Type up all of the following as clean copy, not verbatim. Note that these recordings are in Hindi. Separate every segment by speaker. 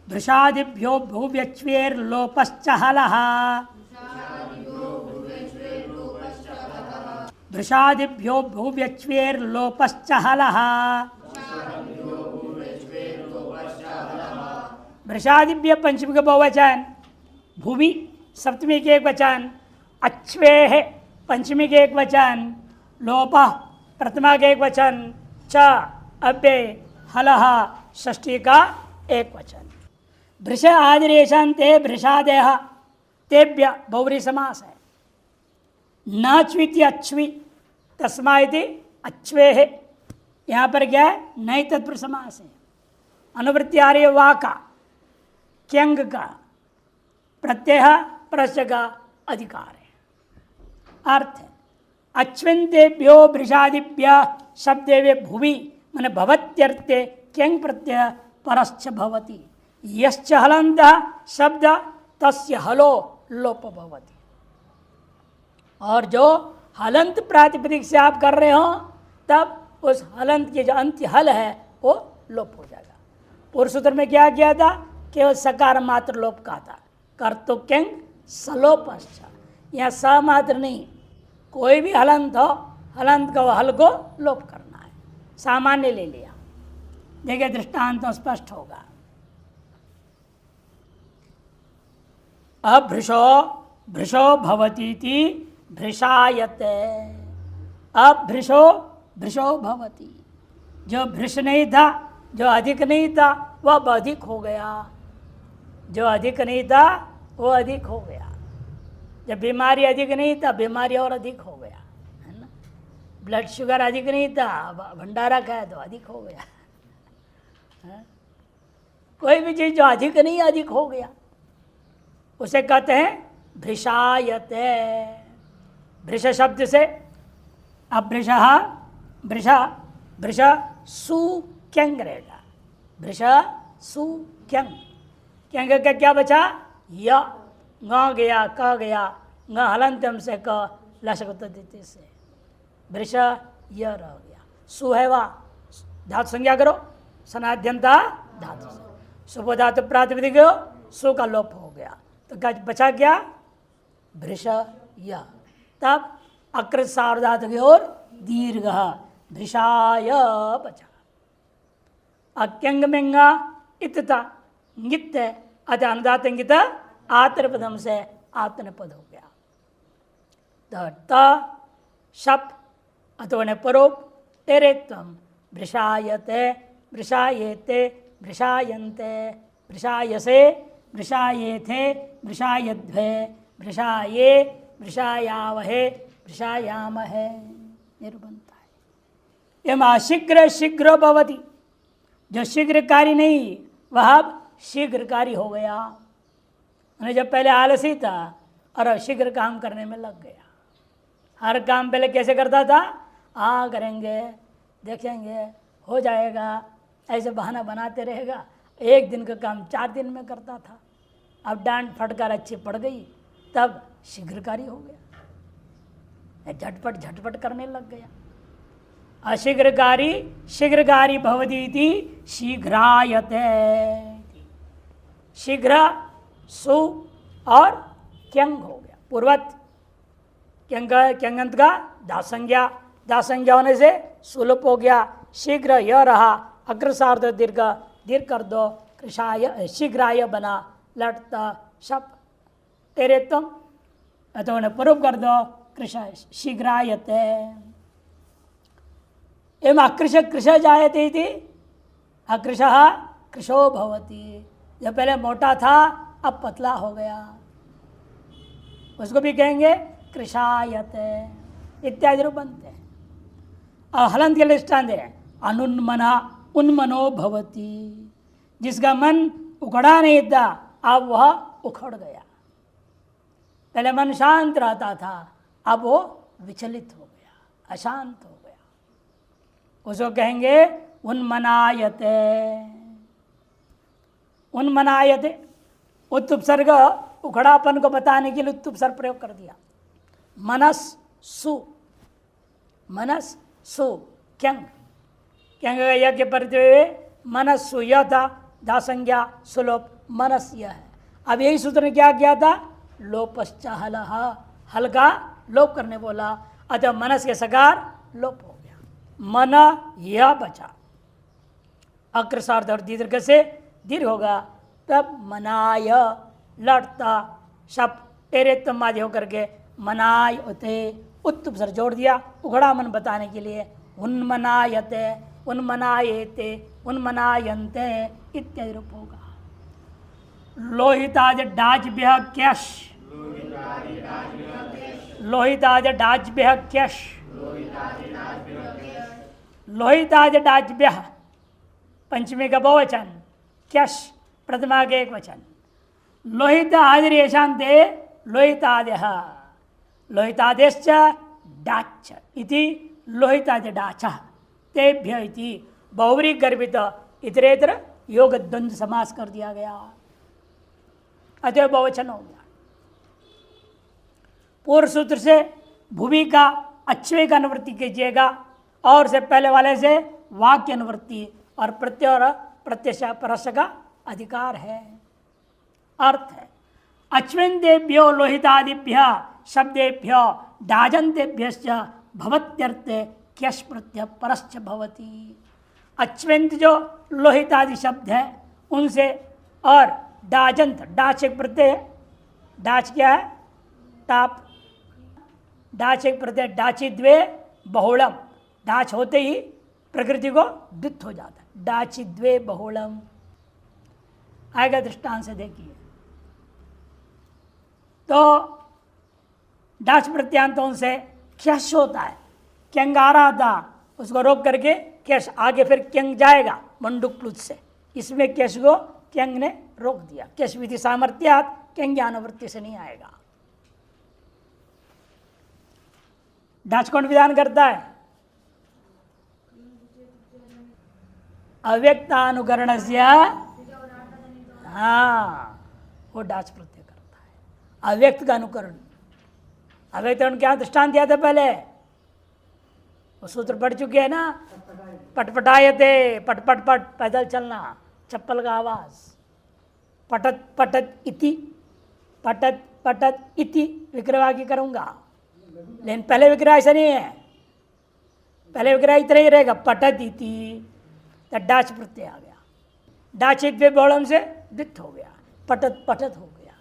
Speaker 1: भृषादिभ्यो भूव्यच्वेर्लोपश्च हलः भृषादिभ्यो भूव्यच्वेर्लोपश्च हलः भृषादिभ्य पंचमी का बहुवचन, भूवि सप्तमी के एक वचन, अच्वेः पंचमी के एक वचन, लोपः प्रथमा के एक वचन, च अव्यय हलः षष्ठी का एक वचन। भृष आदिरेशान ते भृषादेह तेभ्य बहुव्रीहि समास है। न च्विति अच्वी तस्मा इति अच्वेः, यहाँ पर क्या है, नई तत्पुरुष समास है। अनुवृत्ति आ रही है वा का, क्यंग का, प्रत्यय प्रश्य का अधिकार है। अर्थ है अच्विन्तेभ्यो भृषादिभ्य शब्देवे भुवि मन भवत्यर्थे क्यंग प्रत्यय परश्च भवति। यश्च हलन्तः शब्द तस्य हलो लोप भवति। और जो हलंत प्रातिपदिक से आप कर रहे हो तब उस हलंत के जो अंत्य हल है वो लोप हो जाएगा। पूर्व सूत्र में क्या किया था, केवल सकार मात्र लोप का था, कर्तु क्यंग सलोपश्च। यहाँ स मात्र नहीं, कोई भी हलंत हो, हलंत का हल को लोप करना है। सामान्य ले लिया, देखिए दृष्टांत तो स्पष्ट होगा। अभृशो भृशो भवतीति भृषायते, अभृशो भृशो भवति। जो भृश नहीं था, जो अधिक नहीं था, वह अब अधिक हो गया। जो अधिक नहीं था वो अधिक हो गया। जब बीमारी अधिक नहीं था, बीमारी और अधिक हो गया, है ना। ब्लड शुगर अधिक नहीं था, भंडारा खाया तो अधिक हो गया, है? कोई भी चीज जो अधिक नहीं अधिक हो गया उसे कहते हैं भृषायते। भृष शब्द से अब भृष भृष सु क्यंग रहेगा। भृष सु क्यंग, क्यंग का क्या बचा, य ग गया, क गया, ग हलंतम से क लशक देते से भृष य रह गया। सु है वा, धातु संज्ञा करो, सनाद्यंता धातु से सुबह धातु प्रातिपदिक सु का लोप हो गया तो क्या बचा, क्या भृष य। तब अकृत सार्वधातु की ओर दीर्घ भृषाय बचा। अक्यंग मेंगा इतता गित अतः अनुदात इंगित आत्र पदम से आत्न पद हो गया। त शप अथवा परोप तेरे तम भृषायते भृषायेते भृषायन्ते भृषायसे भृषायेथे भृषायध्वे भृषाये भृषायावहे भृषायामहे, ये बनता है। एवं शीघ्र शीघ्र भवति, जो शीघ्रकारी नहीं वह अब शीघ्रकारी हो गया। जब पहले आलसी था और अब शीघ्र काम करने में लग गया। हर काम पहले कैसे करता था, हाँ करेंगे, देखेंगे, हो जाएगा, ऐसे बहाना बनाते रहेगा। एक दिन का काम 4 दिन में करता था। अब डांट फटकार अच्छी पड़ गई, तब शीघ्रकारी हो गया, झटपट झटपट करने लग गया। अशीघ्रकारी शीघ्रकारी भवतीति शीघ्रायते। शीघ्र सु और क्यंग हो गया, पूर्वत क्यंगंत का दासंज्ञा, दासंज्ञा होने से सुलभ हो गया। शीघ्र यह रहा, अग्रसार्ध दीर्घ दीर्घ कर दो, कृषाय शीघ्राय बना, लटता शप तेरे तुम अथवा परूप कर दो, कृषा शीघ्रायते। एवं अकृश कृश जायते थी, अकृश कृशो भवती। जब पहले मोटा था अब पतला हो गया, उसको भी कहेंगे कृषायते इत्यादि रूप बनते हैं। और हलंत के दृष्टांत है अनुन्मना उन्मनो भवती, जिसका मन उखड़ा नहीं था अब वह उखड़ गया। पहले मन शांत रहता था, अब वो विचलित हो गया, अशांत हो गया, उसको कहेंगे उन्मनायते। उन्मनायते उत्तुपसर्ग उखड़ापन को बताने के लिए उत्तुपसर्ग प्रयोग कर दिया। मनस सु, मनस सु क्यंग, क्यंग यज्ञ पर मनस्सु यह था, दासंज्ञा सुलोप मनस्य है। अब यही सूत्र ने क्या किया था, लोपश्च हलः, हल का लोप करने बोला, अतः मनस के सकार लोप हो गया, मन यह बचा। अग्रसार्ध और दीर्घ से दीर्घ होगा, तब मनाय लड़ता शब्द टेरे तम आदि होकर के मनाय होते उत्तुप सर जोड़ दिया उघड़ा मन बताने के लिए, उन्मनायते उन्मनायेते उन्मनायन्ते इत्यादि रूप होगा। लोहिताज डाज्भ्यः क्यश, लोहिताज डाज्भ्यः क्यश, लोहिताज डाज्भ्यः पंचमी का बहुवचन, क्यश प्रथमा के एक वचन। लोहित आदि येषान्ते लोहितादयः, लोहितादेश्च डाच्च इति लोहितादि डाचः तेभ्य इति बहुव्रीहि गर्भित इतरेतर योग द्वंद्व समास कर दिया गया, अतः बहुवचन हो गया। पूर्व सूत्र से भूमि का अश्वे का अनुवृत्ति कीजिएगा और से पहले वाले से वाक्य अनुवृत्ति और प्रत्यय और प्रत्यय परस्य का अधिकार है। अर्थ है अश्विन्देभ्यो लोहितादिभ्य शब्देभ्यो डाजन्तेभ्यश्च भवत्यर्थे क्यश प्रत्यय परश्च भवति। अश्विन्त जो लोहितादि शब्द है उनसे और डाजंत डाच एक प्रत्यय, डाच क्या है टाप, डाच एक प्रत्यय डाची द्वे बहुलम, डाच होते ही प्रकृति को द्वित हो जाता है, डाची द्वे बहुलम आएगा दृष्टांत से देखिए। तो डाच प्रत्यांतों से क्यश होता है, क्यंग आ रहा था उसको रोक करके क्यश आगे फिर क्यंग जाएगा मंडूक प्लुत से, इसमें क्यश को क्यंग ने रोक दिया, क्यश विधि सामर्थ्यात क्यंग अनुवृत्ति से नहीं आएगा। डाच कौन विधान करता है, अव्यक्तानुकरण से, हाँ वो डाच प्रत्यय करता है, अव्यक्त का अनुकरण। अव्यक्त क्या दृष्टांत दिया था पहले, वो सूत्र पढ़ चुके हैं ना, पटपटायते पटपट पट पैदल चलना, चप्पल का आवाज, पटत पटत इति, पटत पटत इति विक्रय की करूंगा, लेकिन पहले विक्रय ऐसा नहीं है, पहले विक्रय इतना ही रहेगा पटत इति, तो डाच प्रत्यय आ गया, डाच द्वे बहुलम से द्वित हो गया, पटत पटत हो गया,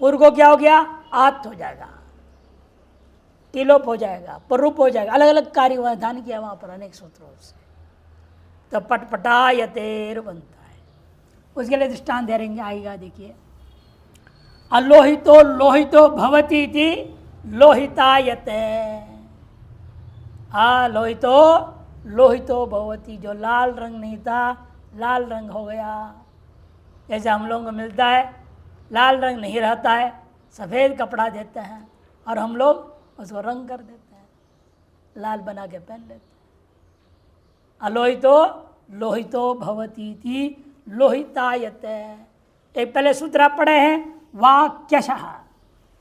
Speaker 1: पूर्व को क्या हो गया आत हो जाएगा, तिलोप हो जाएगा, परूप हो जाएगा, अलग अलग कार्य विधान किया वहाँ पर अनेक सूत्रों से, तो पटपटायतेर बनता है। उसके लिए दृष्टांत दे रहेंगे आएगा देखिए, अलोहितो लोहितो भवति इति लोहितायते, लोहितो लोहितो भवति, जो लाल रंग नहीं था लाल रंग हो गया। जैसे हम लोगों को मिलता है लाल रंग नहीं रहता है, सफ़ेद कपड़ा देते हैं और हम लोग उसको रंग कर देते हैं, लाल बना के पहन लेते हैं। अलोहितो लोहितो भवति इति लोहितायते। एक पहले सूत्र आप पढ़े हैं वाक्यशः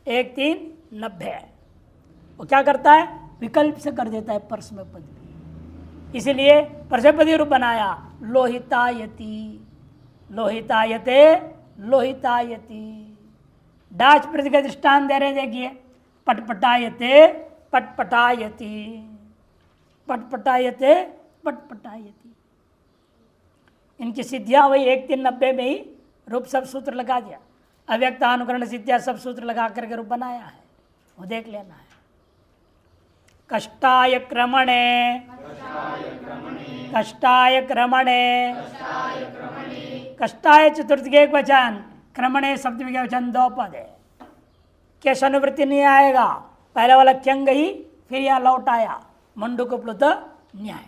Speaker 1: 1390, वो क्या करता है विकल्प से कर देता है परस्मै पद भी, इसीलिए परस्मै पद रूप बनाया लोहितायति, लोहितायते लोहितायति। डाच प्रति का दृष्टांत दे रहे देखिए, पटपटायते पटपटायति, पटपटायते पटपटायति। इनकी सिद्धियां वही 1390 में ही रूप सब सूत्र लगा दिया, अव्यक्तानुकरण सिद्धियां सब सूत्र लगा करके रूप बनाया है, वो देख लेना है। कष्टाय क्रमणे, कष्टाय क्रमणे, कष्टाय चतुर्थ के एक वचन, क्रमणे सप्तमी के वचन दो पद है, कैश अनुवृत्ति नहीं आएगा, पहले वाला क्यंग ही फिर यहाँ लौट आया मंडूक प्लुत न्याय।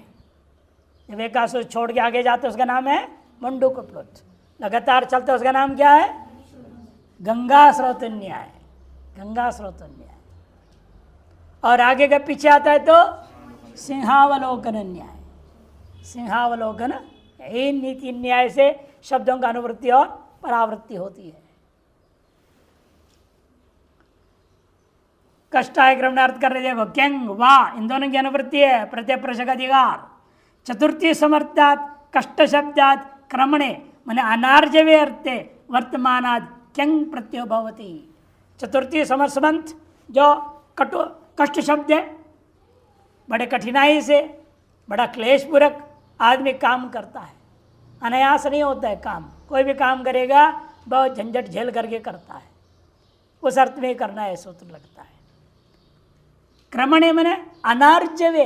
Speaker 1: जब एक आंसू छोड़ के आगे जाते उसका नाम है मंडूक प्लुत, लगातार चलते उसका नाम क्या है गंगा स्रोत न्याय, गंगा स्रोत न्याय। और आगे का पीछे आता है तो सिंहावलोकन न्याय, सिंहावलोकन। यही नीति न्याय से शब्दों का अनुवृत्ति और परावृत्ति होती है। कष्टाय क्रम अर्थ कर रहे देखो, क्यंग वा इन दोनों की अनुवृत्ति है, प्रत्यय प्रशक अधिकार। चतुर्थी समर्थात कष्ट शब्दात क्रमणे मैंने अनार्जवे अर्थे वर्तमानाद क्यंग प्रत्ययो भवति। चतुर्थी समस्वंत जो कष्ट शब्द है, बड़े कठिनाई से बड़ा क्लेशपूर्वक आदमी काम करता है, अनायास नहीं होता है काम। कोई भी काम करेगा बहुत झंझट झेल करके करता है, उस अर्थ में करना है सूत्र लगता है। क्रमणे मैंने अनार्जवे,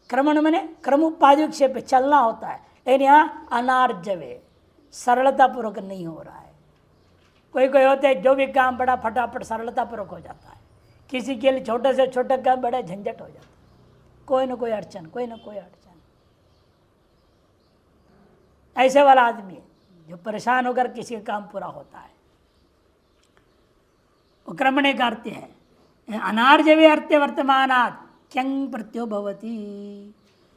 Speaker 1: क्रमण मैंने क्रमोपाधिक्षेप चलना होता है, लेकिन यहाँ अनार्जवे सरलता पूर्वक नहीं हो रहा है। कोई कोई होते हैं जो भी काम बड़ा फटाफट सरलता पूर्वक हो जाता है, किसी के लिए छोटे से छोटा काम बड़ा झंझट हो जाता है, कोई ना कोई अड़चन, कोई ना कोई अड़चन। ऐसे वाला आदमी जो परेशान होकर किसी का काम पूरा होता है, वो क्रमणे का अर्थ है। अनार्जवे अर्थे वर्तमानात् क्यंग प्रत्ययो भवति,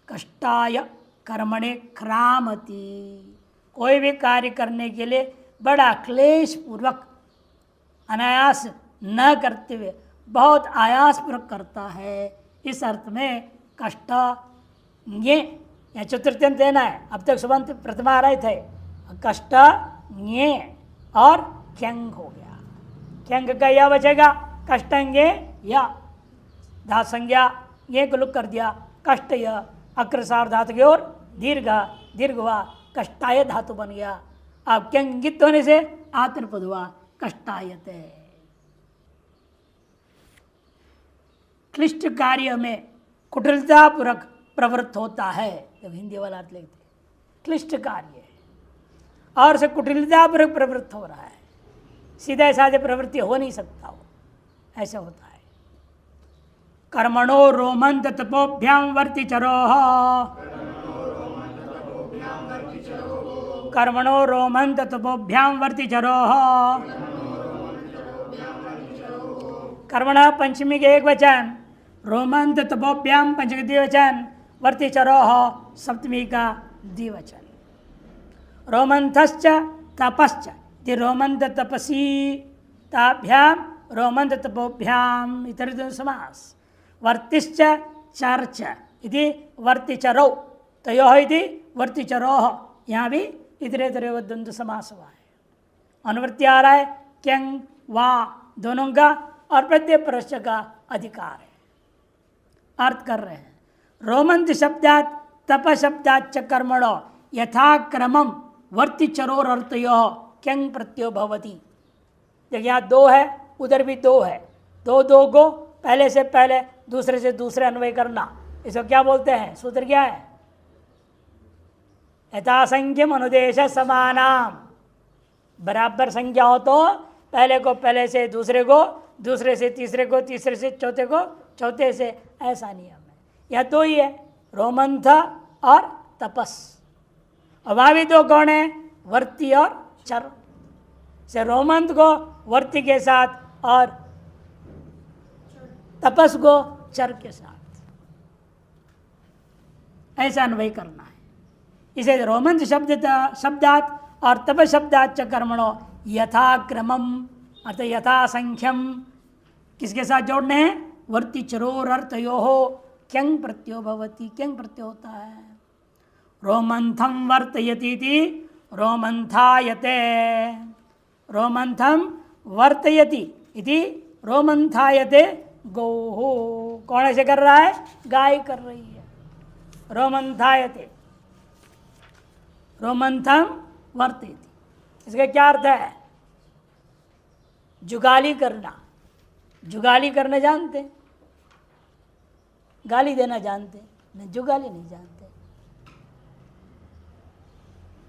Speaker 1: कष्टाय कर्मणे क्रामति। कोई भी कार्य करने के लिए बड़ा क्लेश पूर्वक अनायास न करते हुए बहुत आयास पूर्वक करता है, इस अर्थ में कष्ट ये या चतुर्थ्यंत देना है। अब तक सुबंत प्रथमा आ रहे थे, कष्ट ये और क्यंग हो गया। क्यंग का या बचेगा, कष्टंगे या धात संज्ञा ये को लुक कर दिया, कष्ट य अक्रसार धातु की ओर दीर्घ दीर्घ हुआ, कष्टाय धातु बन गया। अब क्यंगित होने से आत्मपद हुआ, कष्टायते। क्लिष्ट कार्य में कुटिलतापूर्वक प्रवृत्त होता है, जब हिंदी वाला अर्थ लिखते क्लिष्ट कार्य है और से कुटिलतापूर्वक प्रवृत्त हो रहा है, सीधे साधे प्रवृत्ति हो नहीं सकता वो, ऐसा होता है। कर्मणो रोमंत तपोभ्याम वर्तिचरोः, कर्मणो रोमंत तपोभ्याम वर्तिचरोः। कर्मणा पंचमी के एक वचन, रोमंत तपोभ्याम पंचमी द्विवचन, वर्तिचरोः सप्तमी का द्विवचन। रोमंथश्च तपश्च इति रोमंत तपसी ताभ्याम रोमंत तपोभ्याम इतर समास। वर्तिश्च चर्च इति वर्तिचरौ तयोः इति वर्तिचरोः, यहाँ भी इतरेतरे द्वंद्व समास हुआ है। अनुवृत्ति आ रहा है, क्यंग वा दोनों का और प्रत्येक प्रश्न का अधिकार है। अर्थ कर रहे हैं, रोमंत शब्दात तप शब्दात च कर्मणो यथाक्रमम वर्तिचरोर अर्थयोः क्यंग प्रत्ययो भवति। देखिए यहाँ दो है, उधर भी दो है, दो दो को पहले से पहले दूसरे से दूसरे अन्वय करना, इसको क्या बोलते हैं, सूत्र क्या है, यथासंख्यम अनुदेश समानाम। बराबर संख्या हो तो पहले को पहले से दूसरे को, दूसरे से तीसरे को, तीसरे से चौथे को, चौथे से, ऐसा नियम है। यह दो ही है, रोमंथ और तपस। अभावी दो कौन है, वर्ती और चर। से रोमंथ को वर्ती के साथ और तपस को चर के साथ, ऐसा अन्वय करना है। इसे रोमंथ शब्दात और तप शब्दात च कर्मणो यथाक्रमम अर्थात यथासंख्यम किसके साथ जोड़ने हैं, वर्ती चरोर अर्थयो हो क्यंग प्रत्ययो भवति, क्यंग प्रत्यय होता है। रोमंथम वर्तयति इति रोमंथायते, रोमंथम वर्तयति इति रोमंथायते गौः। कौन ऐसे कर रहा है, गाय कर रही है। रोमंथायते, रोमंथम वर्तयति, इसका क्या अर्थ है, जुगाली करना। जुगाली करना जानते, गाली देना जानते, नहीं जुगाली नहीं जानते।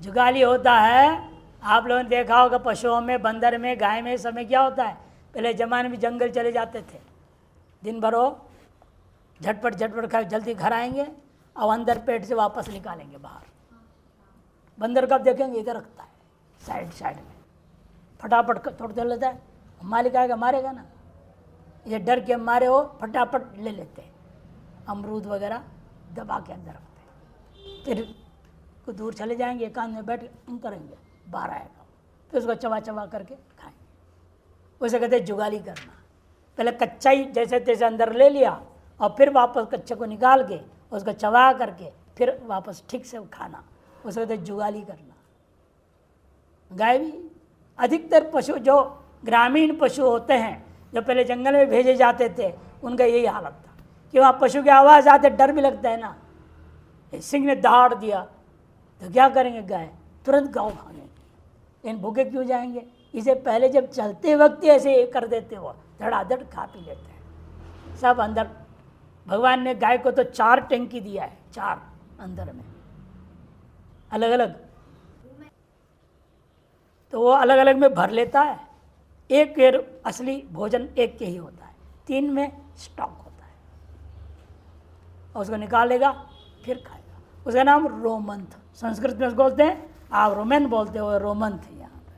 Speaker 1: जुगाली होता है, आप लोगों ने देखा होगा पशुओं में, बंदर में, गाय में, समय क्या होता है, पहले जमाने में जंगल चले जाते थे, दिन भर वो झटपट झटपट खा जल्दी घर आएंगे और अंदर पेट से वापस निकालेंगे बाहर। बंदर कब देखेंगे, इधर रखता है साइड साइड में, फटाफट तोड़ दे लेता है, मालिक आएगा मारेगा ना, ये डर के मारे हो फटाफट ले लेते हैं, अमरूद वगैरह दबा के अंदर रखते हैं। फिर कुछ दूर चले जाएंगे, एकांत में बैठ करेंगे, बाहर आएगा, फिर उसको चबा चबा करके खाएंगे। उसे कहते हैं जुगाली करना। पहले कच्चा ही जैसे तैसे अंदर ले लिया और फिर वापस कच्चे को निकाल के उसको चबा करके फिर वापस ठीक से खाना, उसे कहते हैं जुगाली करना। गाय भी। अधिकतर पशु जो ग्रामीण पशु होते हैं, जो पहले जंगल में भेजे जाते थे, उनका यही हालत था कि वहाँ पशु की आवाज़ आते डर भी लगता है ना। सिंह ने दहाड़ दिया तो क्या करेंगे, गाय तुरंत गाँव भागेंगे। इन भूखे क्यों जाएंगे? इसे पहले जब चलते वक्त ही ऐसे कर देते, वो धड़ाधड़ खा पी लेते हैं सब अंदर। भगवान ने गाय को तो 4 टंकी दिया है, 4 अंदर में अलग अलग, तो वो अलग अलग में भर लेता है। एक के असली भोजन एक के ही होता है, 3 में स्टॉक होता है, और उसको निकालेगा फिर खाएगा। उसका नाम रोमंथ, संस्कृत में उसको बोलते हैं, आप रोमन बोलते हो, रोमंथ यहाँ पर।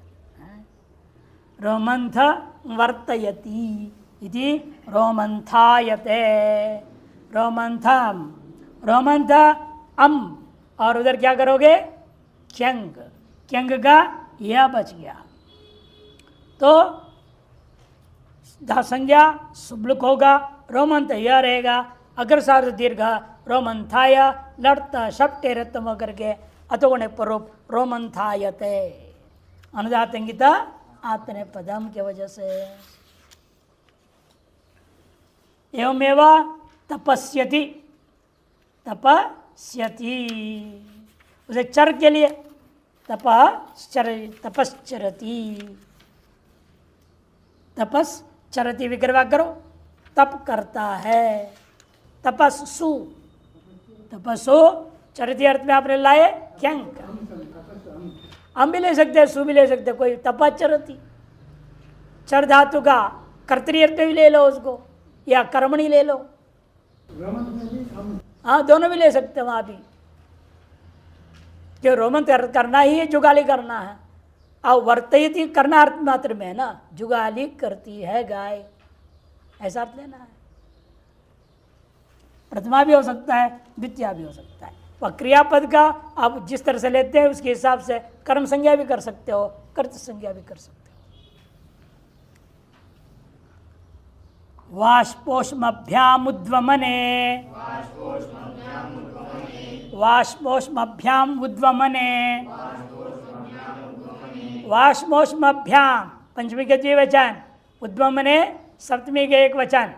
Speaker 1: रोमंथ वर्तयति इति रोमंथायते। रोमंथम, रोमंथ अम, और उधर क्या करोगे, क्यंग, क्यंग का यह बच गया तो धा संज्ञा सुब्लुक होगा, रोमंथ यह रहेगा, अग्रसार्ध दीर्घ रोमंथाय, लड़त शप्टे रत्म करके अतोगुण परूप रोमंथायते, अनुदातंगिता आत्ने पदम के वजह से। एवमेव तपस्यति, तपस्यति उसे चर के लिए तपश्चरति, तपश्चरति विग्रह करो, तप करता है। तपस्सु, तपस्सु चरति अर्थ में आपने लाए क्यंग, हम भी ले सकते हैं, सु भी ले सकते हैं, कोई तपश्चरति। चर धातु का कर्तरी अर्थ भी ले लो उसको, या कर्मणि ले लो, हाँ दोनों भी ले सकते हैं वहाँ भी। जो रोमन करना ही है, जुगाली करना है। और वर्तयति करना अर्थ मात्र में है ना, जुगाली करती है गाय, ऐसा अर्थ लेना है। प्रथमा भी हो सकता है, द्वितीय भी हो सकता है। वह क्रियापद का आप जिस तरह से लेते हैं उसके हिसाब से कर्म संज्ञा भी कर सकते हो, कर्त संज्ञा भी कर सकते हो। वाष्पोष्मभ्यामुद्वमने, वाष्पोष्मभ्याम उद्वमने, वाष्पोष्मभ्याम पंचमी के द्विवचन, उद्वमने सप्तमी के एक वचन।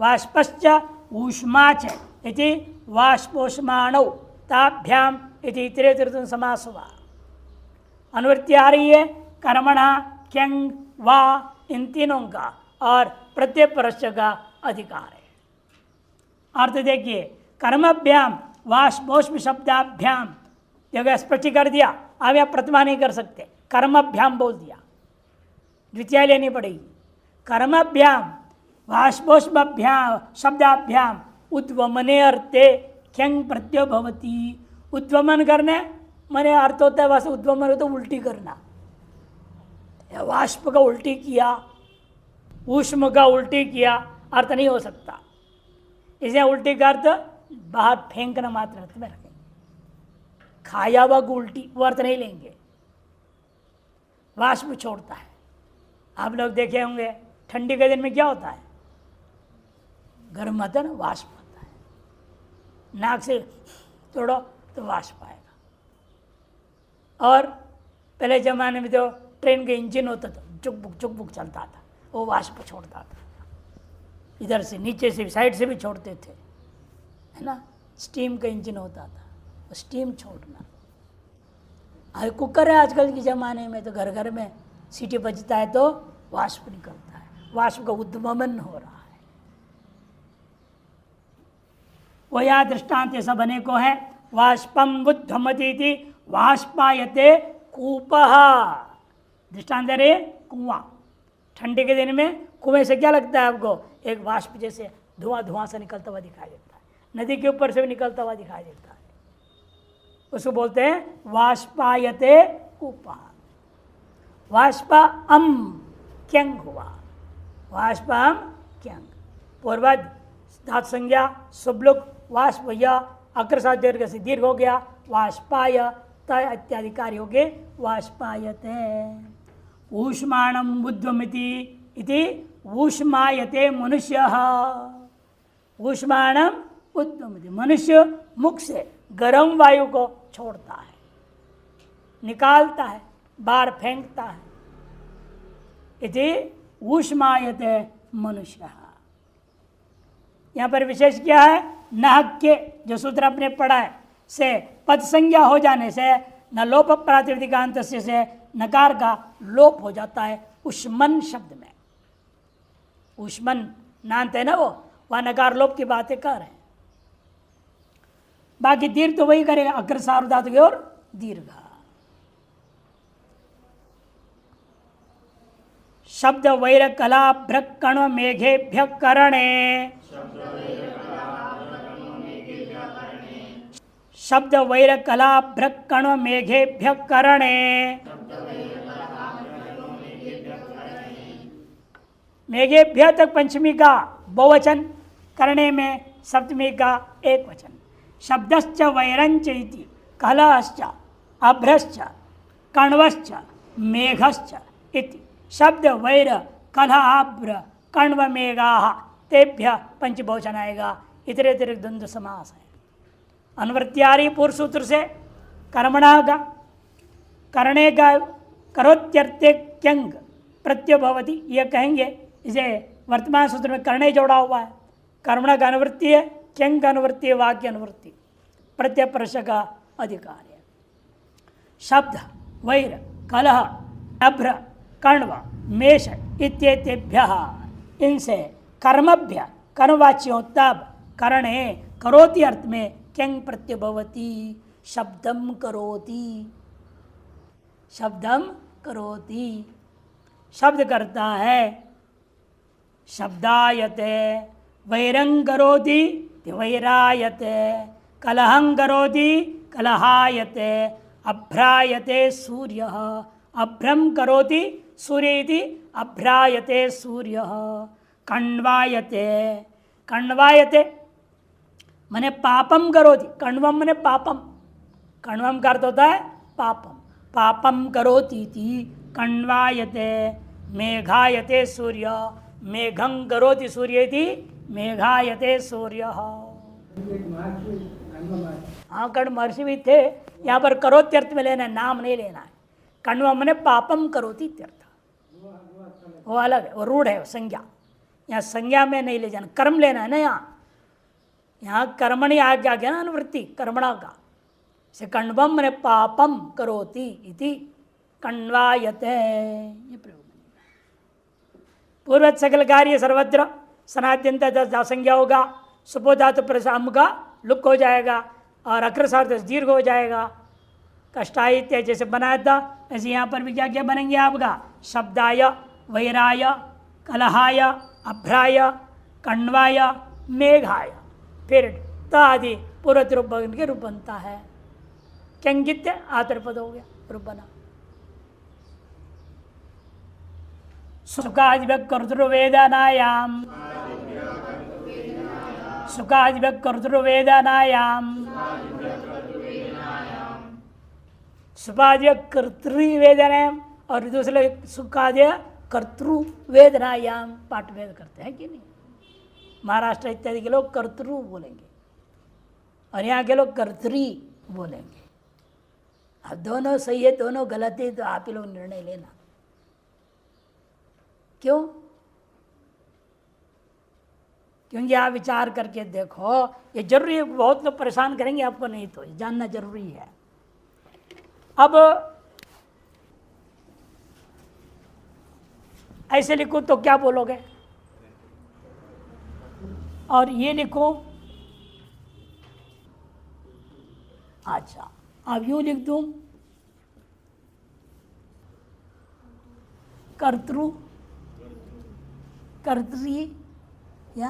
Speaker 1: वाष्पश्च ऊष्माच इति वाष्पोष्माणौ ताभ्याम इति इतरेतरतुन समास हुआ। अनुवृत्ति आ रही है कर्मणा, क्यंग, वा इन तीनों का, और प्रत्येक परस्य का अधिकार है। अर्थ देखिए, कर्मभ्याम वाष्पोष्म शब्दाभ्याम, जगह स्पष्ट कर दिया। अब आप प्रतिमा नहीं कर सकते, कर्मभ्याम बोल दिया, द्वितीय लेनी पड़ेगी। कर्मभ्याम वाष्पोष्मभ्याम शब्दाभ्याम उद्वमने अर्थे क्यंग प्रत्यय भवति। उद्वमन करने मैंने अर्थ होता है, वैसे उद्वमन हो तो उल्टी करना, वाष्प का उल्टी किया, ऊष्म का उल्टी किया, अर्थ नहीं हो सकता। इसे उल्टी का अर्थ बाहर फेंकना मात्र अर्थ में रखेंगे, खाया हुआ को उल्टी वो अर्थ नहीं लेंगे। वाष्प छोड़ता है, आप लोग देखे होंगे ठंडी के दिन में क्या होता है, गर्म आता है ना, वाष्प आता है, नाक से तोड़ो तो वाष्प आएगा। और पहले जमाने में तो ट्रेन के इंजन होता था, चुक बुक चलता था, वो वाष्प छोड़ता था, इधर से नीचे से साइड से भी छोड़ते थे, है ना। स्टीम का इंजन होता था, स्टीम छोड़ना। अरे कुकर है आजकल के ज़माने में, तो घर घर में सीटी बजता है तो वाष्प निकलता है, वाष्प का उद्वमन हो रहा है। वो यहाँ दृष्टांत ऐसा बने को है, वाष्पम उद्वमती वाष्पायते कूपः। दृष्टांत दे रहे कुआं, ठंडी के दिन में कुएं से क्या लगता है आपको, एक वाष्प जैसे धुआं सा निकलता हुआ दिखाई देता है, नदी के ऊपर से भी निकलता हुआ दिखाई देता है, उसको बोलते हैं वाष्पायते कूपः। वाष्पा अम क्यंग हुआ, वाष्पम क्यंग, पूर्वज धातु संज्ञा सुब्लुक वाष्प या अग्रसाद दीर्घ से दीर्घ हो गया, वाष्पाय तय इत्यादि कार्य हो गए, वाष्पायते। ऊष्माणम उद्वमिति इति ऊष्मायते मनुष्यः। ऊष्माणम उद्वमिति, मनुष्य मुख से गर्म वायु को छोड़ता है, निकालता है, बाहर फेंकता है। इति ऊष्मायते मनुष्य। यहां पर विशेष क्या है? नहक के जो सूत्र आपने पढ़ा है से पद संज्ञा हो जाने से न लोप प्रातिपदिकांत से नकार का लोप हो जाता है उष्मन शब्द में। उष्मन नांत है ना, वो वह नकार लोप की बातें कर रहे हैं। बाकी दीर्घ तो वही करेगा, अग्र सार्वधातु की ओर दीर्घ। शब्द वैर कला भ्रक कण्व मेघेभ्य करणे। शब्द वैर कला भ्रक कण्व मेघेभ्य करणे। मेघेभ्य तक पंचमी का बहुवचन, करणे में सप्तमी का एक वचन। शब्दश्च वैरंच इति कलश्च अभ्रश्च कण्वश्च मेघश्च इति। शब्द वैर कलहाभ्र कण्व मेघाः तेभ्य पंच बहुवचन आएगा। इतरेतर द्वंद्व समास है। अनुवृत्तियारी पूर्व सूत्र से कर्मणा का करने का करोत्यर्थे क्यंग प्रत्यय भवति, यह कहेंगे। इसे वर्तमान सूत्र में करणे जोड़ा हुआ है। कर्मणा का अनुवृत्ति है, क्यंग का अनुवृत्ति है, वाक्य अनुवृत्ति, प्रत्यय प्रश्न का अधिकार है। शब्द वैर कलह अभ्र कण्व मेष इत्येतेभ्यः, इनसे कर्मभ्य कर्मवाच्यों तब करणे करोति अर्थ में क्यंग प्रत्यय भवति। शब्दम करोति, शब्दम करोति, शब्द करता है। शब्दायते वैरं करोति वैरायते, कलहं करोति कलहायते, अभ्रायते सूर्यः अभ्रम करोति सूर्य इति अभ्रायते सूर्यः। कण्वायते, कण्वायते मने पापम करोति, कण्वम मने पापम, कण्वम का अर्थ होता है पापम, पापम करोति इति कण्वायते। मेघायते सूर्य, मेघं करोति सूर्य इति मेघायते सूर्यः। हाँ, कण्व महर्षि भी थे। यहाँ पर करोत्यर्थ में लेना है, नाम नहीं लेना है। कण्व मने पापम करोति इत्यर्थ, वो अलग है, वो रूढ़ है, वो संज्ञा। यहाँ संज्ञा में नहीं ले जाना, कर्म लेना है ना। यहाँ कर्मणि आ गया ना अनुवृत्ति कर्मणा का। से कण्वम मने पापम करोति इति कण्वायते, ये प्रयोग। पूर्वत सकल कार्य सर्वत्र सनाद्यंत संज्ञा होगा। सुपो धातु प्रसाम का लुक हो जाएगा और अक्र सार्थ दीर्घ हो जाएगा। कष्टायित्य जैसे बनाया था ऐसे यहाँ पर भी क्या क्या बनेंगे आपका? शब्दाय वैराय कलहाय अभ्राय कण्वाय मेघाय, फिर त आदि पूर्वत रूप के रूप बनता है। क्यंगित्य आतरपद हो गया, रूप बना। सुखादिभ्यः कर्तृवेदनायां, सुखादिभ्यः कर्तृवेदनायां, सुखादिभ्यः कर्तृवेदनायां और दूसरे सुखादि कर्तृवेदनायां पाठ वेद करते हैं कि नहीं? महाराष्ट्र इत्यादि के लोग कर्तृ बोलेंगे और यहाँ के लोग कर्तरी बोलेंगे। अब दोनों सही है, दोनों गलत है, तो आप ही लोग निर्णय लेना। क्यों? क्योंकि आप विचार करके देखो, ये जरूरी है। बहुत लोग परेशान करेंगे आपको, नहीं तो जानना जरूरी है। अब ऐसे लिखो तो क्या बोलोगे? और ये लिखो, अच्छा अब यूं लिख दूं, कर्तृ कर्तरी, या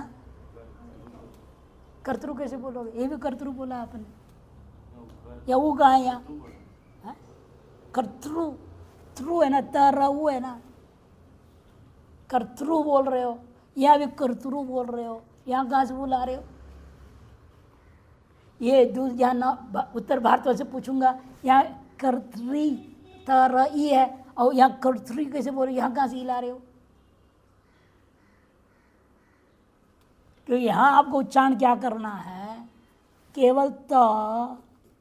Speaker 1: कर्तृ कैसे बोलोगे? ये भी कर्तृ बोला आपने, या वो कहा है? यहाँ कर्तृ थ्रू है ना, तरु है ना, कर्तृ बोल रहे हो, या भी कर्तृ बोल रहे हो, यहाँ कहाँ से बुला रहे हो? ये यहाँ उत्तर भारत से पूछूंगा, यहाँ कर्तरी तरई है और यहाँ कर्तरी कैसे बोल रहे हो? यहाँ कहाँ से ला रहे हो? तो यहाँ आपको उच्चारण क्या करना है? केवल त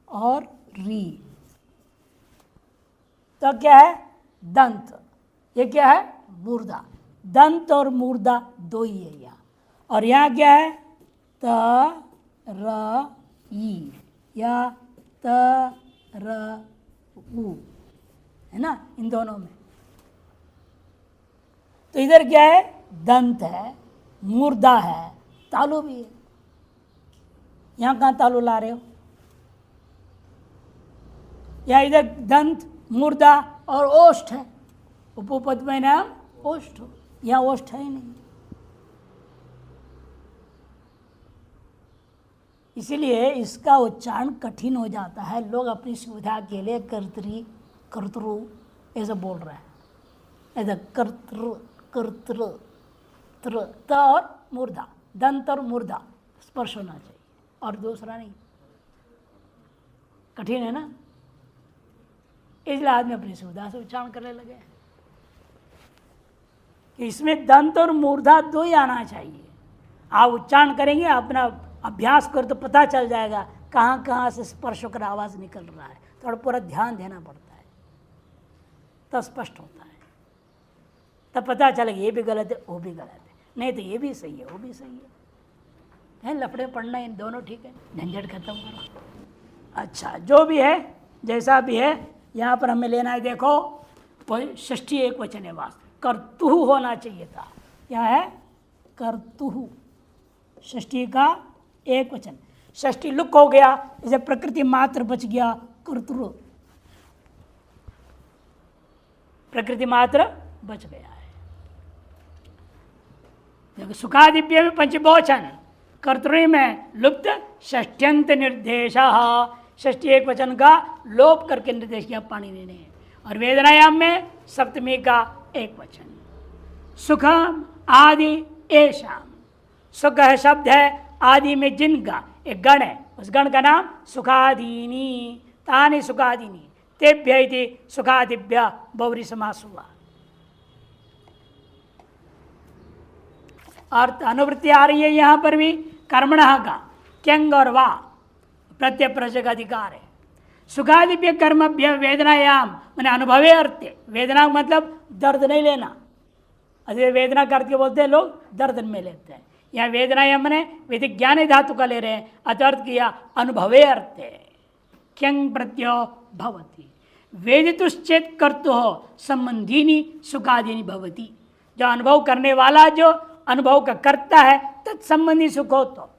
Speaker 1: और री, तो क्या है? दंत। ये क्या है? मूर्धा। दंत और मूर्धा दो ही है यहाँ। और यहाँ क्या है? त र ई या त र उ, है ना, इन दोनों में। तो इधर क्या है? दंत है, मूर्धा है, तालु भी है। यहां कहां तालु ला रहे हो? या इधर दंत, मूर्धा और ओष्ठ है। उपपद में नाम ओष्ठ, यहां ओष्ठ है ही नहीं। इसीलिए इसका उच्चारण कठिन हो जाता है। लोग अपनी सुविधा के लिए कर्तरी कर्तृ ऐसा बोल रहे हैं। ऐसा कर्तृ कर्तृ त्र त और मूर्धा, दंत और मूर्धा स्पर्श होना चाहिए और दूसरा नहीं। कठिन है ना, इसलिए आदमी अपनी सुविधा से उच्चारण करने लगे कि इसमें दंत और मूर्धा दो ही आना चाहिए। आप उच्चारण करेंगे, अपना अभ्यास कर तो पता चल जाएगा कहाँ कहाँ से स्पर्श होकर आवाज़ निकल रहा है। थोड़ा पूरा ध्यान देना पड़ता है, तब स्पष्ट होता है, तब पता चलेगा ये भी गलत है वो भी गलत है, नहीं तो ये भी सही है वो भी सही है। लफड़े पढ़ना इन दोनों ठीक है, झंझट खत्म करो। अच्छा, जो भी है जैसा भी है, यहाँ पर हमें लेना है। देखो कोई षष्ठी एक वचन है, वास्तव कर्तुः होना चाहिए था। क्या है? कर्तुः, षष्ठी का एक वचन। षष्ठी लुक हो गया, इसे प्रकृति मात्र बच गया, कर्तृ, प्रकृति मात्र बच गया है। देखो सुखादिव्य में पंचबोचन, कर्तृ में लुप्त षष्ठ्यंत निर्देश, षष्ठी एक वचन का लोप करके निर्देश किया पाणिनि ने। और वेदनायाम में सप्तमी का एक वचन। सुखम आदि एषाम, सुख है शब्द है, आदि में जिनका एक गण है, उस गण का नाम सुखादीनी, तानि सुखादीनी, तेभ्य इति सुखादिभ्य बहुव्रीहि समास हुआ। और अनुवृत्ति आ रही है यहाँ पर भी, कर्मणः का क्यंग और वा प्रत्यय प्रश्न का अधिकार है। सुखादिभ्य कर्मभ्य वेदनायाम मैंने अनुभवे अर्थे, वेदना मतलब दर्द नहीं लेना, अरे वेदना करके बोलते हैं लोग, दर्द में लेते हैं। यहाँ वेदनायाम मैंने विधिज्ञान धातु का ले रहे हैं, अतर्थ किया अनुभवे अर्थे, क्यंग प्रत्यो भवती, वेदितुश्चेत कर्तु हो संबंधिनी सुखादीनी भवती। जो अनुभव करने वाला जो अनुभव का करता है तत्संबंधी सुख हो, तो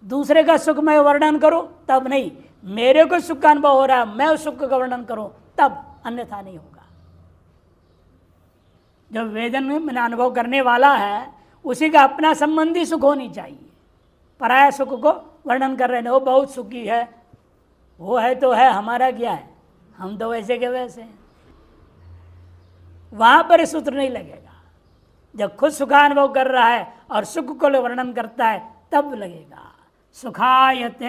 Speaker 1: दूसरे का सुख मैं वर्णन करूं तब नहीं, मेरे को सुख का अनुभव हो रहा है मैं उस सुख का वर्णन करूं तब, अन्यथा नहीं होगा। जब वेदन में अनुभव करने वाला है उसी का अपना संबंधी सुख होनी चाहिए। पराया सुख को वर्णन कर रहे हैं, वो बहुत सुखी है, वो है तो है, हमारा क्या है, हम तो वैसे के वैसे हैं, वहां पर सूत्र नहीं लगेगा। जब खुद सुखानुभव कर रहा है और सुख को वर्णन करता है तब लगेगा। सुखायते,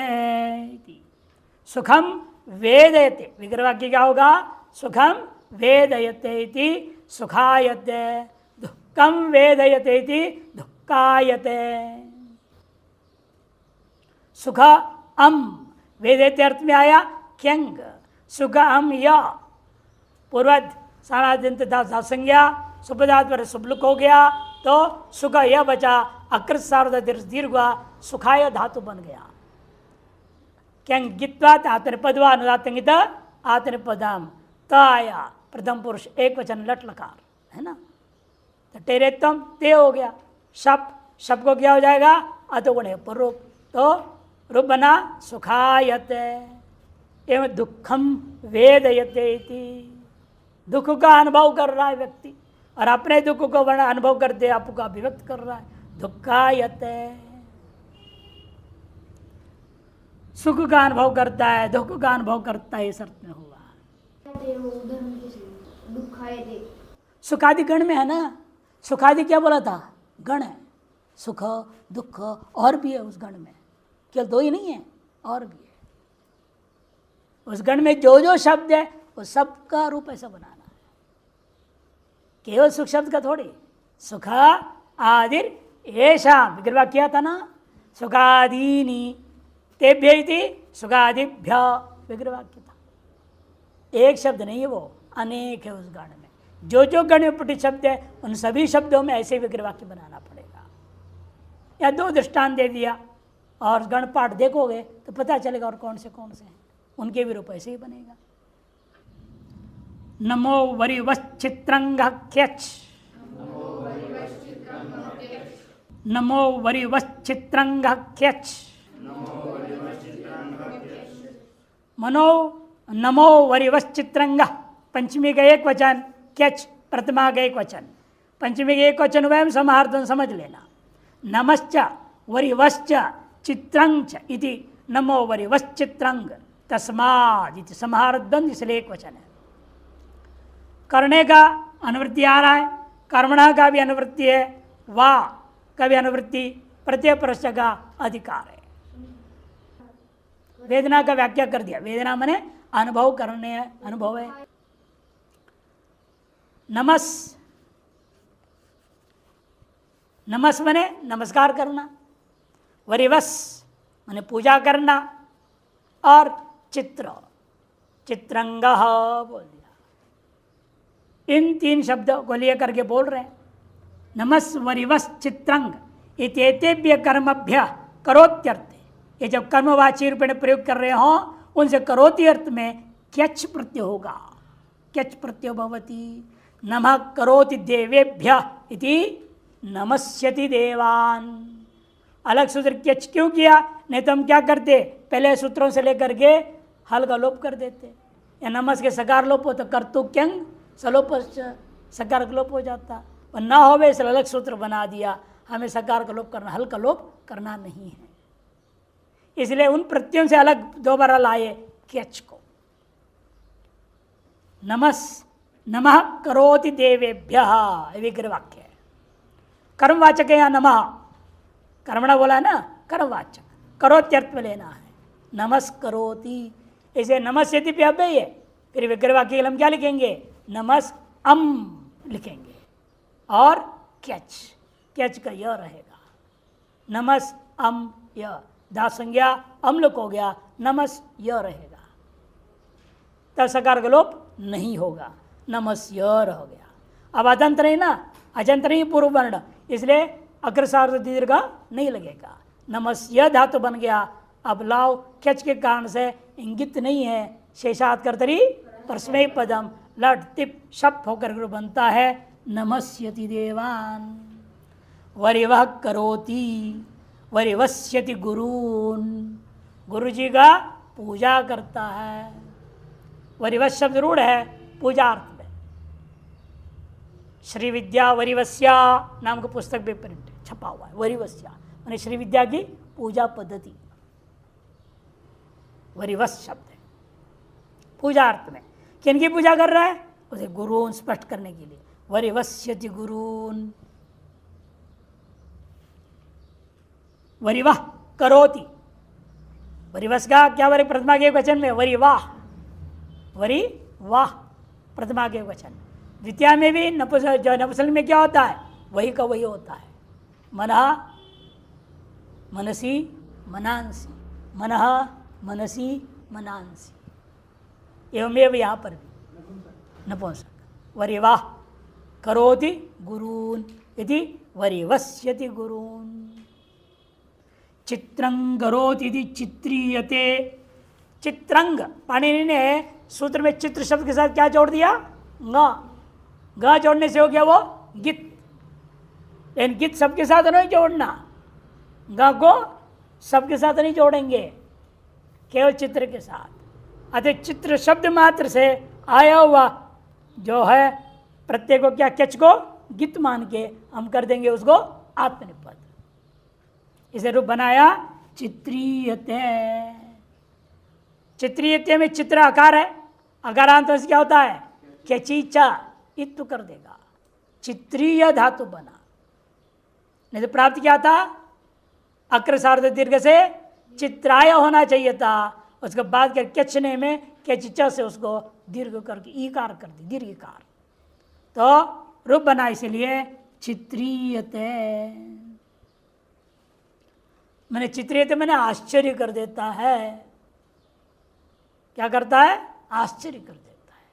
Speaker 1: सुखम वेदयते, विग्रह वाक्य क्या होगा? सुखम वेदयते इति सुखायते, दुःखम वेदयते इति दुःखायते। सुख अम, वेदयते अर्थ में आया क्यंग, सुख अम या पूर्वज सारादिन तथा संज्ञा सुपदात पर सुबलुक हो गया तो सुख यह बचा, अकृत सार्वध दीर्घ हुआ, सुखाय धातु बन गया। क्यंगित्वात् आत्मनिपदवा अनुदातंगित आत्मनिपदम त आया, प्रथम पुरुष एक वचन लट लकार है ना, तो टेरेत्तम ते हो गया। शप, शप को क्या हो जाएगा? अतोगुण है पर रूप, तो रूप बना सुखायते। एवं दुखम वेदयते इति, दुख का अनुभव कर रहा है व्यक्ति और अपने दुख को अनुभव करते आपको अभिव्यक्त कर रहा है, दुःखायते। सुख का अनुभव करता है, दुख का अनुभव करता है, इस अर्थ में हुआ। सुखादि गण में है ना, सुखादि क्या बोला था? गण है, सुख दुख और भी है उस गण में, केवल दो ही नहीं है और भी है। उस गण में जो जो शब्द है वो सबका रूप ऐसा बनाना है, केवल सुख शब्द का थोड़ी। सुख आदिर येषाम, विग्रह किया था ना, सुखादीनी तेभ्य इति सुखादिभ्य, विग्रह वाक्य था। एक शब्द नहीं है वो, अनेक है उस गण में। जो जो गण में पठित शब्द है उन सभी शब्दों में ऐसे विग्रह वाक्य बनाना पड़ेगा। या दो दृष्टांत दे दिया और गण पाठ देखोगे तो पता चलेगा और कौन से हैं, उनके भी रूप ऐसे ही बनेगा। नमो वरिवश्चित्रंग क्यच, नमो वरिवश्चित्रंग क्यच, मनो नमो वरिवश्चित्रंग पंचमी का एक वचन, क्यच प्रथमा का एक वचन। पंचमी का एक वचन वयम समाहार्थ समझ लेना। नमश्च वरिवश्च चित्रंग इति नमो वरिवश्चित्रंग तस्माद् इति समाहारद्वंद, इसलिए एक वचन है। करने का अनुवृत्ति आ रहा है, कर्मणा का भी अनुवृत्ति है, वा का भी अनुवृत्ति, प्रत्यय प्रश्न का अधिकार है। वेदना का व्याख्या कर दिया, वेदना माने अनुभव करने है, अनुभव है। नमस, नमस माने नमस्कार करना, वरिवस माने पूजा करना, और चित्र चित्रंग बोल दिया। इन तीन शब्दों को लेकर के बोल रहे हैं। नमस् वरिवस चित्रंग इत्येतेभ्य कर्मभ्य करोत्यर्थ, ये जब कर्मवाची रूप में प्रयोग कर रहे हो उनसे करोति अर्थ में क्यच प्रत्यय होगा। क्यच प्रत्यय भवति। नमः करोति देवेभ्य इति नमस्यति देवान। अलग सूत्र क्यच क्यों किया? नहीं तो हम क्या करते, पहले सूत्रों से लेकर के हल का लोप कर देते। या नमस के सकार लोप हो तो कर्तु क्यंग सलोप सकार का लोप हो जाता, और ना होवे इसलिए अलग सूत्र बना दिया। हमें सकार का लोप करना, हल का लोप करना नहीं है, इसलिए उन प्रत्ययों से अलग दोबारा लाए क्यच को। नमस नमः करोति देवेभ्यः विग्रह वाक्य है। कर्मवाचक है या नमः, कर्मणा बोला ना, कर्मवाचक, करोत्यर्थ में लेना है। नमस् करोति, इसे नमस्यति पे अव्यय है, फिर विग्रह वाक्य हम क्या लिखेंगे? नमस् अम लिखेंगे, और क्यच, क्यच का य रहेगा। नमस् अम य, धा संज्ञा अम्लक हो गया, नमस् य रहेगा, तब सकार का लोप नहीं होगा, नमस्य हो गया। अब अजंत नहीं ना, अजंत नहीं पूर्व वर्ण, इसलिए अग्रसार दीर्घ नहीं लगेगा, नमस्य धातु बन गया। अब लाव क्यच के कारण से इंगित नहीं है, शेषात कर्तरी परस्मै पदम लट तिप शप होकर बनता है नमस्यति देवान। वरिवः करोति वरिवस्यति गुरून्, गुरु जी का पूजा करता है। वरिवस् शब्द रूढ़ है पूजा अर्थ में। श्री विद्या वरिवस्या नाम का पुस्तक भी प्रिंट छपा हुआ है। वरिवस्या माने श्री विद्या की पूजा पद्धति, वरिवस् शब्द है पूजा अर्थ में। किनकी पूजा कर रहा है? उसे गुरून् स्पष्ट करने के लिए, वरिवस्यति गुरून्। वरिवाह करोति, वरिवस का क्या वरी प्रथमा के वचन में वरिवाह, वरिवाह प्रथमा के वचन। द्वितीया में भी नपुंसक में क्या होता है? वही का वही होता है। मनः मनसी मनांसी, मनः मनसी मनांसी, एवमेव यहाँ पर भी नपुंसक। वरिवाह करोति गुरून् इति वरिवस्यति गुरून्। चित्रंग करोति इति चित्रीयते, चित्रंग पाणिनि ने सूत्र में चित्र शब्द के साथ क्या जोड़ दिया? ग जोड़ने से हो गया वो गित, लेकिन गित सबके साथ नहीं जोड़ना, ग को सबके साथ नहीं जोड़ेंगे, केवल चित्र के साथ। अतः चित्र शब्द मात्र से आया हुआ जो है प्रत्यय को क्या क्यच को गित मान के हम कर देंगे उसको आत्मनिपद। इसे रूप बनाया चित्रीयते। चित्रीयते में चित्र आकार है, अकारांत से क्या होता है? क्यचीचा इत्तु कर देगा, चित्रीय धातु बना। नहीं तो प्राप्त क्या था? अक्र सार्ध दीर्घ से चित्राय होना चाहिए था, उसके बाद क्या क्यचने में क्यचिचा से उसको दीर्घ करके ईकार कर दी, दीर्घकार, तो रूप बना इसलिए चित्रीयते। मैंने चित्रीयते मैंने आश्चर्य कर देता है। क्या करता है? आश्चर्य कर देता है।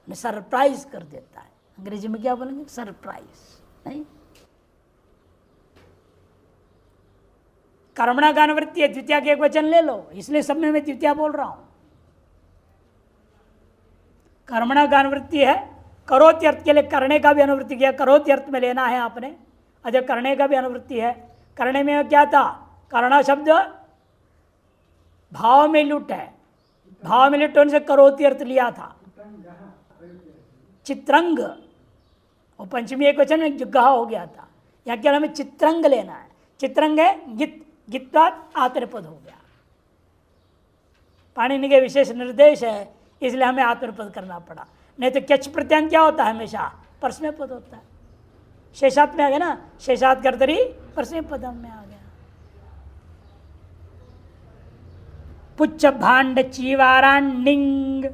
Speaker 1: सरप्राइज कर देता है। अंग्रेजी में क्या बोलेंगे? सरप्राइज। नहीं, कर्मणा का अनुवृत्ति है, द्वितीया के एक वचन ले लो, इसलिए सब में मैं द्वितीया बोल रहा हूं। कर्मणा का अनुवृत्ति है, करोति अर्थ के लिए करने का भी अनुवृत्ति किया, करोति अर्थ में लेना है आपने। अच्छा, करने का भी अनुवृत्ति है। करने में क्या था? करणा शब्द भाव में लुट है, भाव में लुट होने से करोति अर्थ लिया था। चित्रंग, और पंचमी एक वचन में जुग्गा हो गया था, यहाँ क्या हमें चित्रंग लेना है। चित्रंग है गित, गित्वात आत्मनिपद हो गया। पाणिनि के विशेष निर्देश है, इसलिए हमें आत्मनिपद करना पड़ा। नहीं तो क्यच प्रत्यय क्या होता है? हमेशा परस्मय पद होता है। शेषात में आ गया ना, शेषात कर्तरी परस्मय पदम में आ गया। पुच्छ भांड चीवारान्निंग,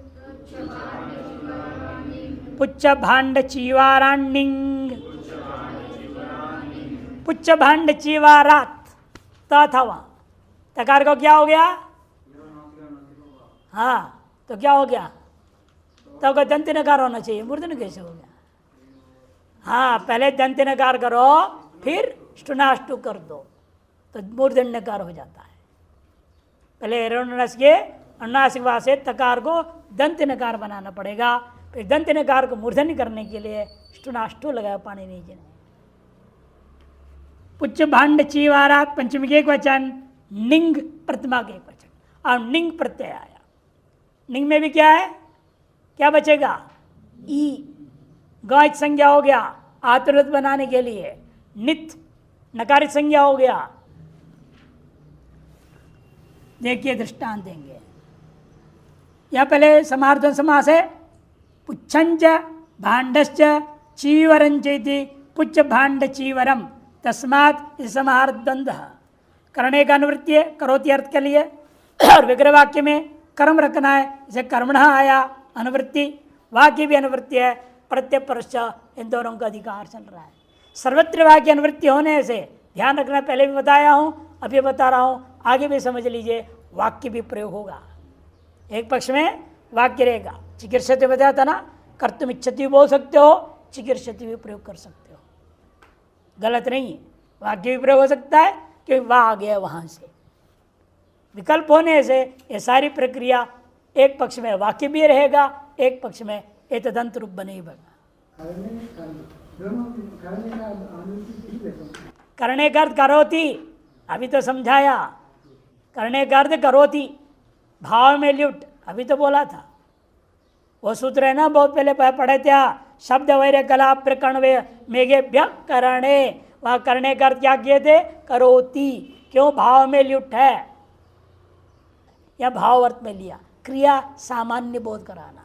Speaker 1: पुच्छ भांड चीवारान्निंग, पुच्छ भांड चीवारात था वहां। तकार को क्या हो गया? हाँ, तो क्या हो गया? तो का दंत नकार होना चाहिए, मूर्धन कैसे हो गया? हाँ, पहले दंत नकार करो, फिर स्टुनाष्टु कर दो, तो मूर्धन नकार हो जाता है। पहले एरोनस के अनुनासिक से तकार को दंत नकार बनाना पड़ेगा, फिर दंत नकार को मूर्धन करने के लिए स्टुनाष्टु लगाया पाणिनि जी ने। पुच्छ भांड चीवारात पंचमी के एक वचन, निंग प्रतिमा के एक वचन, और निंग प्रत्यय आया। निंग में भी क्या है? क्या बचेगा? ई, गायच संज्ञा हो गया आत्मनिपद बनाने के लिए। नित नकारित संज्ञा हो गया। देखिए दृष्टांत देंगे। यह पहले समार्धन समास है, पुच्छंच भांडश्च चीवरंच इति पुच्छ भांड चीवरम तस्मात् समार्द्वंद। करने का अनुवृत्ति है, करोति अर्थ के लिए, और विग्रह वाक्य में कर्म रखना है, इसे कर्मणः आया अनुवृत्ति। वाक्य भी अनुवृत्ति है, प्रत्यय परश्च, इन दोनों का अधिकार चल रहा है। सर्वत्र वाक्य अनुवृत्ति होने से ध्यान रखना, पहले भी बताया हूं, अभी बता रहा हूं, आगे भी समझ लीजिए, वाक्य भी प्रयोग होगा। एक पक्ष में वाक्य रहेगा। चिकीर्षति बताया था ना, कर्तुम इच्छति भी बोल सकते हो, चिकीर्षति भी प्रयोग कर सकते हो, गलत नहीं है। वाक्य भी प्रयोग हो सकता है क्योंकि वह आ गया वहां से। विकल्प होने से ये सारी प्रक्रिया एक पक्ष में वाक्य भी रहेगा, एक पक्ष में एतदंत रूप बने ही बना। करने का अर्थ करोति, अभी तो समझाया। करने का अर्थ करोति, भाव में ल्युट, अभी तो बोला था। वो सूत्र है ना, बहुत पहले पढ़े थे, शब्द वैर कला प्रकरण वे मेघेभ्य करणे। वहां करने का अर्थ क्या किए थे? करोति। क्यों? भाव में ल्युट है, या भाव अर्थ में लिया। क्रिया सामान्य बोध कराना।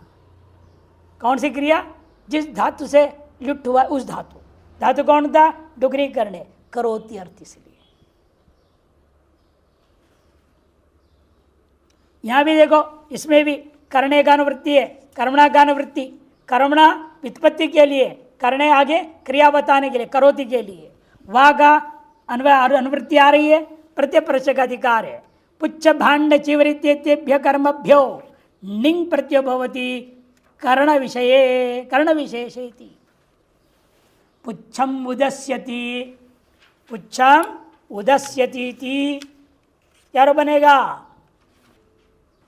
Speaker 1: कौन सी क्रिया? जिस धातु से लुट हुआ उस धातु। धातु कौन था? डुगरी करने, करोति अर्थ। इसलिए यहां भी देखो, इसमें भी करने का अनुवृत्ति है, कर्मणा का अनुवृत्ति। कर्मणा व्युत्पत्ति के लिए, करने आगे क्रिया बताने के लिए, करोति के लिए। वहां का अनुवृत्ति आ रही है, प्रत्यय परस्य का अधिकार है। पुच्छ भांड चिवरित्येभ्य कर्मभ्यो निंग प्रत्यय भवति कर्ण विषये, कर्ण विशेषेति। पुच्छम उदस्यति, पुच्छम उदस्यति क्या बनेगा?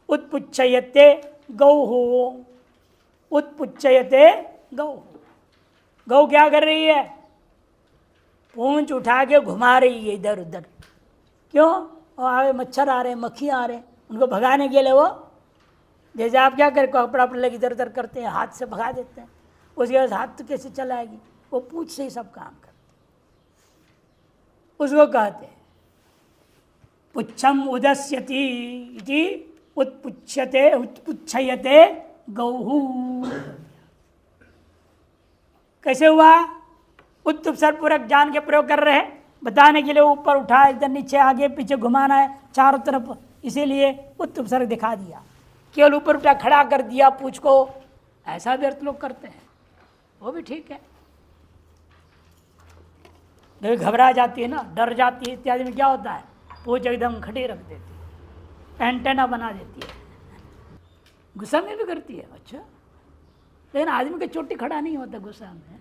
Speaker 1: उत्पुच्छयते गौहु, उत्पुच्छयते गौहु। गौ क्या कर रही है? पूंछ उठा के घुमा रही है इधर उधर। क्यों? आगे मच्छर आ रहे हैं, मक्खी आ रहे हैं, उनको भगाने के लिए वो, जैसे आप क्या करें, कपड़ा पर लगे इधर उधर करते हैं, हाथ से भगा देते हैं, उसके बाद हाथ तो कैसे चलाएगी? वो पूंछ से ही सब काम करते, उसको कहते हैं पुच्छम उदस्यति इति उत्पुच्छयते, उत्पुच्छयते गौहु। कैसे हुआ? उत्तुपसर्ग पूरक जान के प्रयोग कर रहे हैं, बताने के लिए ऊपर उठा, इधर नीचे, आगे पीछे घुमाना है चारों तरफ, इसीलिए उत्तुपसर्ग दिखा दिया। केवल ऊपर उठा खड़ा कर दिया पूछ को, ऐसा भी अर्थ लोग करते हैं, वो भी ठीक है। घबरा जाती है ना, डर जाती है इत्यादि में क्या होता है? पूछ एकदम खड़ी रख देती है, एंटेना बना देती है, गुस्सा में भी करती है। अच्छा, लेकिन आदमी की चोटी खड़ा नहीं होता गुस्सा में,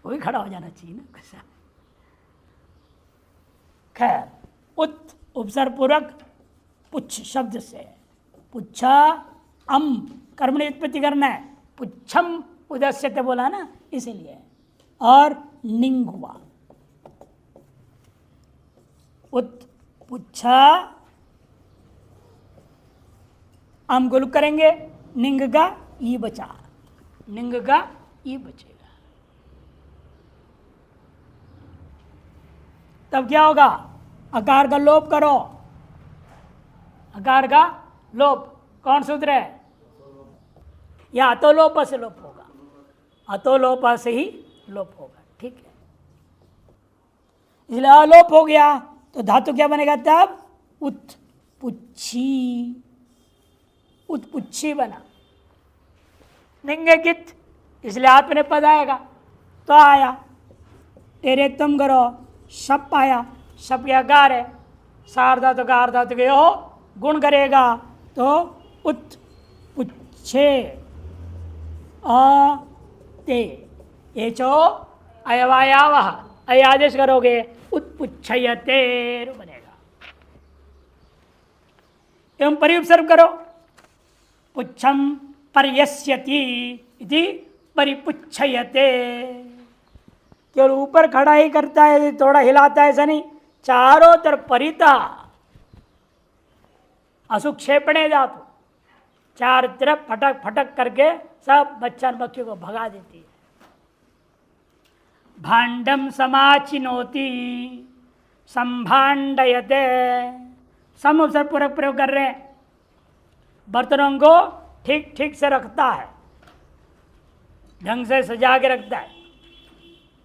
Speaker 1: वो भी खड़ा हो जाना चाहिए ना गुस्सा। खैर, उत उपसर्ग पूर्वक पुच्छ शब्द से, पुच्छा अम कर्म ने उत्पत्ति करना है, पुच्छम उदस्यते बोला ना इसीलिए, और निंग हुआ। उत पुच्छा अम गुल करेंगे, निंग का ई बचा, निंग का ई बचेगा। तब क्या होगा? अकार का लोप करो, अकार का लोप कौन सूत्र है? या अतोलोप से लोप होगा, अतोलोप से ही लोप होगा, ठीक है। इसलिए अलोप हो गया तो धातु क्या बनेगा तब? उत्पुच्छी, उत्पुच्छी बना। निंगे कित, इसलिए आपने पद आएगा तो आया, तेरे तुम करो शप आया, शप क्या कार है, सार धातु का आर धातु के हो गुण करेगा तो उत्पुच्छे ते एचो अयवायावह, अय आदेश करोगे उत्पुच्छयते बनेगा। एवं परिउपसर्ग करो, पुच्छम पर्यस्यति इति परिपुच्छयते। केवल ऊपर खड़ा ही करता है, थोड़ा हिलाता है ऐसा नहीं, चारों तरफ परिता असुक्षेपणे धातु, चार तरफ फटक फटक करके सब बच्चा बच्चों को भगा देती है। भांडम समाचिनोति संभांडयते, सम अवसर पूर्वक प्रयोग कर रहे हैं, बर्तनों को ठीक ठीक से रखता है, ढंग से सजा के रखता है।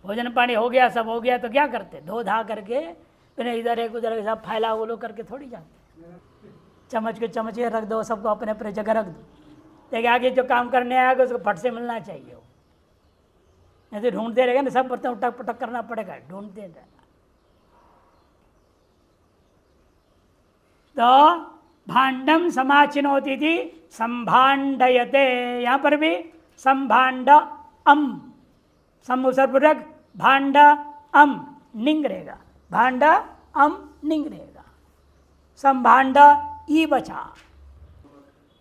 Speaker 1: भोजन पानी हो गया, सब हो गया तो क्या करते? धो धा करके फिर इधर एक उधर सब फैला उलो करके थोड़ी जाते। चम्मच के चम्मच रख दो, सबको अपने अपने जगह रख दो, लेकिन आगे जो काम करने आएगा उसको फट से मिलना चाहिए। नहीं तो ढूंढते रहेगा ना, सब बर्तन उठक पटक करना पड़ेगा, ढूंढते रहना। तो भांडम समाचिनोति थी संभांडयते, यहाँ पर भी संभांड अम, समूसरपूर्वक भांड अम निंग रहेगा, भांड अम निंग रहेगा, संभांड ई बचा,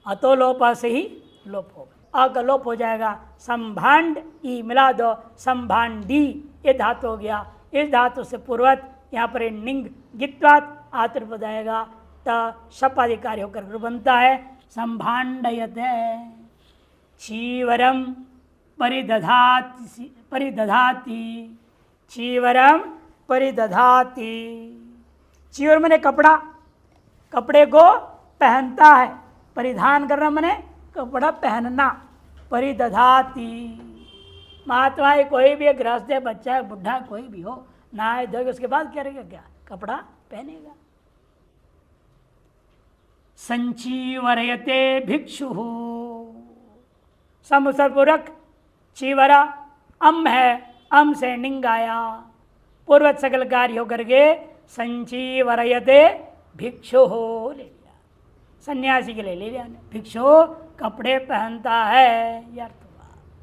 Speaker 1: अतो लोप से ही लोप होगा, अ का लोप हो जाएगा, संभांड ई मिला दो, संभांडी ये धातु हो गया। इस धातु से पूर्वत यहाँ पर निंग गित्वात आतर बजाएगा त शपाधिकारी होकर बनता है संभांडयते। चीवरम परिदधाति, परिदधाति, चीवरम परिदधाति, चीवर मने कपड़ा, कपड़े को पहनता है, परिधान करना मने कपड़ा पहनना, परिदधाति। महात्मा है, कोई भी गृहस्थ है, बच्चा है, बुढ़ा कोई भी हो, नहाए धोए उसके बाद क्या रहेगा? क्या कपड़ा पहनेगा। संचीवरयते भिक्षु, समुसरपूर्वक चीवरा अम है, अम से निंग आया, पूर्वत सकल कार्य होकर के संचीवरयते भिक्षु हो ले लिया, सन्यासी के लिए ले लिया, भिक्षु कपड़े पहनता है, यह